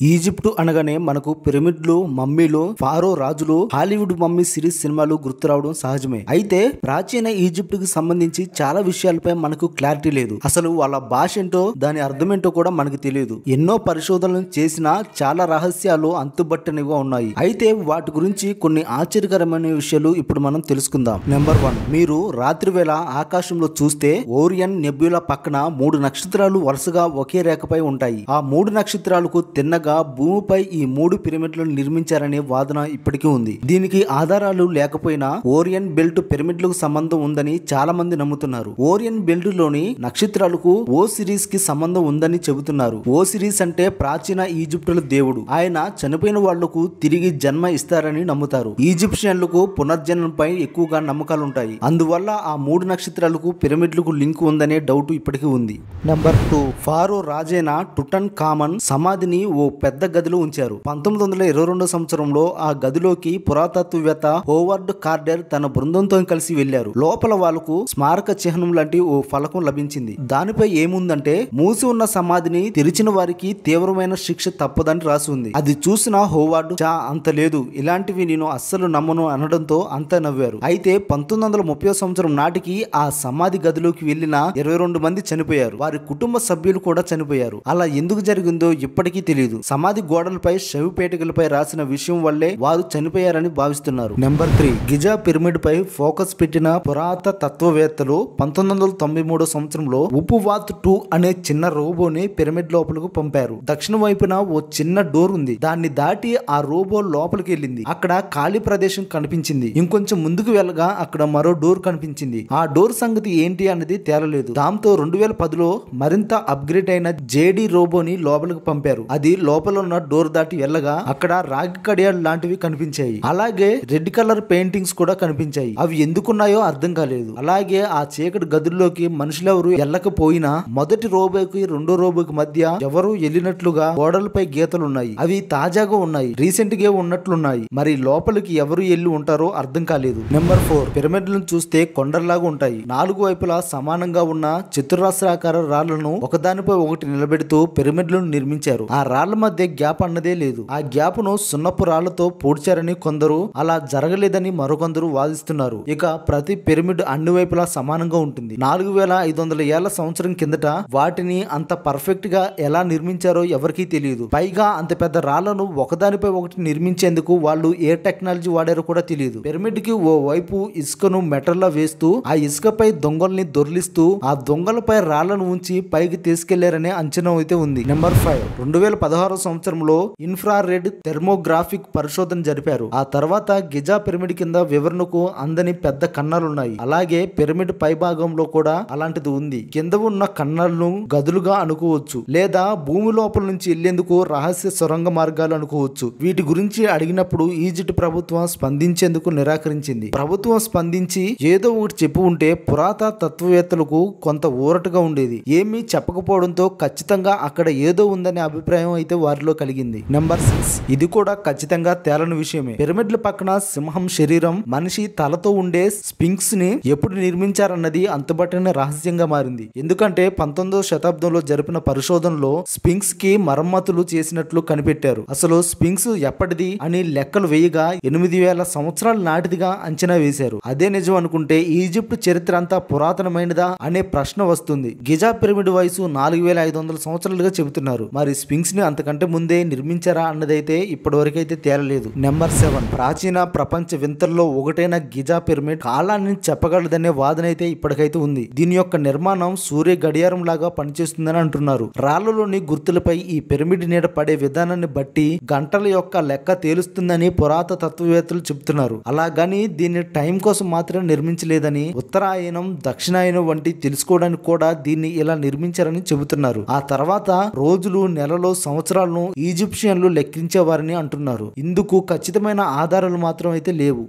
Egypt అనగానే మనకు పిరమిడ్లు, మమ్మీలు, Pharaoh రాజులు, హాలీవుడ్ మమ్మీ సిరీస్ సినిమాలు గుర్తు రావడం సహజమే. అయితే ప్రాచీన ఈజిప్టుకి సంబంధించి చాలా విషయాలపై మనకు క్లారిటీ లేదు. అసలు వాళ్ళ భాష ఏంటో, దాని అర్థం ఏంటో కూడా మనకు తెలియదు. ఎన్నో పరిశోధనలు చేసినా చాలా రహస్యాలు అంతుబట్టనివిగా ఉన్నాయి. అయితే వాటి గురించి కొన్ని ఆశ్చర్యకరమైన విషయాలు ఇప్పుడు మనం తెలుసుకుందాం. నెంబర్ 1, మీరు రాత్రి వేళ ఆకాశంలో చూస్తే ఓరియన్ నెబ్యులా పక్కన 3 నక్షత్రాలు వరుసగా ఒకే రేఖపై ఉంటాయి. ఆ 3 నక్షత్రాలకు తిన్నగా భూమిపై ఈ 3 పిరమిడ్లను నిర్మించారనే వాదన ఇప్పటికీ ఉంది. దీనికి ఆధారాలు లేకపోయినా ఓరియన్ బెల్ట్ పిరమిడ్లకు సంబంధం ఉందని చాలా మంది నమ్ముతున్నారు. ఓరియన్ బెల్ట్ లోని నక్షత్రాలకు ఓ సిరీస్ కి సంబంధం ఉందని చెబుతున్నారు. ఓ సిరీస్ అంటే ప్రాచీన ఈజిప్టుల దేవుడు. ఆయన చనిపోయిన వాళ్లకు తిరిగి జన్మ ఇస్తారని నమ్ముతారు. ఈజిప్షియన్లకు పునర్జన్మపై ఎక్కువగా నమ్మకాలుంటాయి. అందువల్ల ఆ 3 నక్షత్రాలకు పిరమిడ్లకు లింక్ ఉందనే డౌట్ ఇప్పటికీ ఉంది. నెంబర్ 2, ఫారో రాజైన టుటన్ ఖామన్ సమాధిని ఓ పెద్ద గదిలో ఉంచారు. 1922 సంవత్సరంలో ఆ గదిలోకి పురాతత్వవేత్త హోవర్డ్ కార్డర్ తన బృందంతో కలిసి వెళ్లారు. లోపల వాళ్లకు స్మారక చిహ్నం లాంటి ఓ ఫలకం లభించింది. దానిపై ఏముందంటే, మూసి ఉన్న సమాధిని తెరిచిన వారికి తీవ్రమైన శిక్ష తప్పదని రాసి ఉంది. అది చూసిన హోవార్డ్, అంత లేదు, ఇలాంటివి నేను అస్సలు నమ్మను అనడంతో అంతా నవ్వారు. అయితే 1930 సంవత్సరం నాటికి ఆ సమాధి గదిలోకి వెళ్లిన 22 మంది చనిపోయారు. వారి కుటుంబ సభ్యులు కూడా చనిపోయారు. అలా ఎందుకు జరిగిందో ఇప్పటికీ తెలియదు. సమాధి గోడలపై శవపేటికలపై రాసిన విషయం వల్లే వారు చనిపోయారని భావిస్తున్నారు. నెంబర్ 3, గిజా పిరమిడ్ పై ఫోకస్ పెట్టిన పురాతత్వవేత్తలు 1993 సంవత్సరంలో ఉపువాత్ 2 అనే చిన్న రోబోని పిరమిడ్ లోపలకు పంపారు. దక్షిణ వైపున ఓ చిన్న డోర్ ఉంది. దాన్ని దాటి ఆ రోబో లోపలికి వెళ్ళింది. అక్కడ ఖాళీ ప్రదేశం కనిపించింది. ఇంకొంచెం ముందుకు వెళ్ళగా అక్కడ మరో డోర్ కనిపించింది. ఆ డోర్ సంగతి ఏంటి అన్నది తేలలేదు. దాంతో 2010లో మరింత అప్గ్రేడ్ అయిన జేడీ రోబోని లోపలికి పంపారు. అది లోపల ఉన్న డోర్ దాటి వెళ్ళగా అక్కడ రాగి కడియాలు లాంటివి కనిపించాయి. అలాగే రెడ్ కలర్ పెయింటింగ్స్ కూడా కనిపించాయి. అవి ఎందుకున్నాయో అర్థం కాలేదు. అలాగే ఆ చీకటి గదుల్లోకి మనుషులెవరు వెళ్ళకపోయినా మొదటి రోబోకి రెండో రోబోకి మధ్య ఎవరు వెళ్ళినట్లుగా గోడలపై గీతలున్నాయి. అవి తాజాగా ఉన్నాయి, రీసెంట్ గా ఉన్నట్లున్నాయి. మరి లోపలికి ఎవరు వెళ్ళి ఉంటారో అర్థం కాలేదు. నెంబర్ 4, పిరమిడ్లను చూస్తే కొండల్లాగా ఉంటాయి. 4 వైపులా సమానంగా ఉన్న చతురస్రాకార రాళ్లను ఒకదానిపై ఒకటి నిలబెడుతూ పిరమిడ్లను నిర్మించారు. ఆ రాళ్ల మధ్య గ్యాప్ అన్నదే లేదు. ఆ గ్యాప్ ను సున్నపు రాళ్లతో పూడ్చారని కొందరు, అలా జరగలేదని మరికొందరు వాదిస్తున్నారు. ఇక ప్రతి పిరమిడ్ అన్ని వైపులా సమానంగా ఉంటుంది. 4500 ఏళ్ల సంవత్సరం కిందట వాటిని అంత పర్ఫెక్ట్ గా ఎలా నిర్మించారో ఎవరికీ తెలియదు. పైగా అంత పెద్ద రాళ్లను ఒకదానిపై ఒకటి నిర్మించేందుకు వాళ్ళు ఏ టెక్నాలజీ వాడారో కూడా తెలియదు. పిరమిడ్ కి ఓ వైపు ఇసుకను మెటల్లా వేస్తూ ఆ ఇసుకపై దొంగల్ని దొర్లిస్తూ ఆ దొంగలపై రాళ్లను ఉంచి పైకి తీసుకెళ్లారనే అంచనా అయితే ఉంది. నెంబర్ 5, 2016 సంవత్సరంలో ఇన్ఫ్రారెడ్ థెర్మోగ్రాఫిక్ పరిశోధన జరిపారు. ఆ తర్వాత గిజా పిరమిడ్ కింద వివరణకు అందని పెద్ద కన్నాలున్నాయి. అలాగే పిరమిడ్ పై భాగంలో కూడా అలాంటిది ఉంది. కింద ఉన్న కన్నాలను గదులుగా అనుకోవచ్చు, లేదా భూమి లోపల నుంచి వెళ్లేందుకు రహస్య సొరంగ మార్గాలు అనుకోవచ్చు. వీటి గురించి అడిగినప్పుడు ఈజిప్ట్ ప్రభుత్వం స్పందించేందుకు నిరాకరించింది. ప్రభుత్వం స్పందించి ఏదో ఒకటి చెప్పి ఉంటే పురాతత్వవేత్తలకు కొంత ఊరటగా ఉండేది. ఏమీ చెప్పకపోవడంతో ఖచ్చితంగా అక్కడ ఏదో ఉందనే అభిప్రాయం అయితే వారిలో కలిగింది. నెంబర్ 6, ఇది కూడా ఖచ్చితంగా తేలని విషయమే. పిరమిడ్ల పక్కన సింహం శరీరం, మనిషి తలతో ఉండే స్పింక్స్ ని ఎప్పుడు నిర్మించారన్నది అంతుబట్టని రహస్యంగా మారింది. ఎందుకంటే 19వ శతాబ్దంలో జరిపిన పరిశోధనలో స్పింక్స్ కి మరమ్మతులు చేసినట్లు కనిపెట్టారు. అసలు స్పింక్స్ ఎప్పటిది అని లెక్కలు వేయగా 8000 సంవత్సరాల నాటిదిగా అంచనా వేశారు. అదే నిజం అనుకుంటే ఈజిప్ట్ చరిత్ర అంతా పురాతనమైనదా అనే ప్రశ్న వస్తుంది. గిజా పిరమిడ్ వయసు 4500 సంవత్సరాలుగా చెబుతున్నారు. మరి స్పింక్స్ ని అంతకంటే ముందే నిర్మించారా అన్నదైతే ఇప్పటివరకు అయితే తేలలేదు. నెంబర్ 7, ప్రాచీన ప్రపంచ వింతల్లో ఒకటైన గిజా పిరమిడ్ కాలాన్ని చెప్పగలదనే వాదన అయితే ఇప్పటికైతే ఉంది. దీని యొక్క నిర్మాణం సూర్య గడియారం లాగా పనిచేస్తుందని అంటున్నారు. రాళ్లలోని గుర్తులపై ఈ పిరమిడ్ నీడ పడే విధానాన్ని బట్టి గంటల యొక్క లెక్క తేలుస్తుందని పురాతత్వవేత్తలు చెబుతున్నారు. అలాగని దీన్ని టైం కోసం మాత్రం నిర్మించలేదని, ఉత్తరాయణం దక్షిణాయనం వంటి తెలుసుకోవడానికి కూడా దీన్ని ఇలా నిర్మించారని చెబుతున్నారు. ఆ తర్వాత రోజులు, నెలలు, సంవత్సరాలను ఈజిప్షియన్లు లెక్కించేవారని అంటున్నారు. ఇందుకు ఖచ్చితమైన ఆధారాలు మాత్రం అయితే లేవు.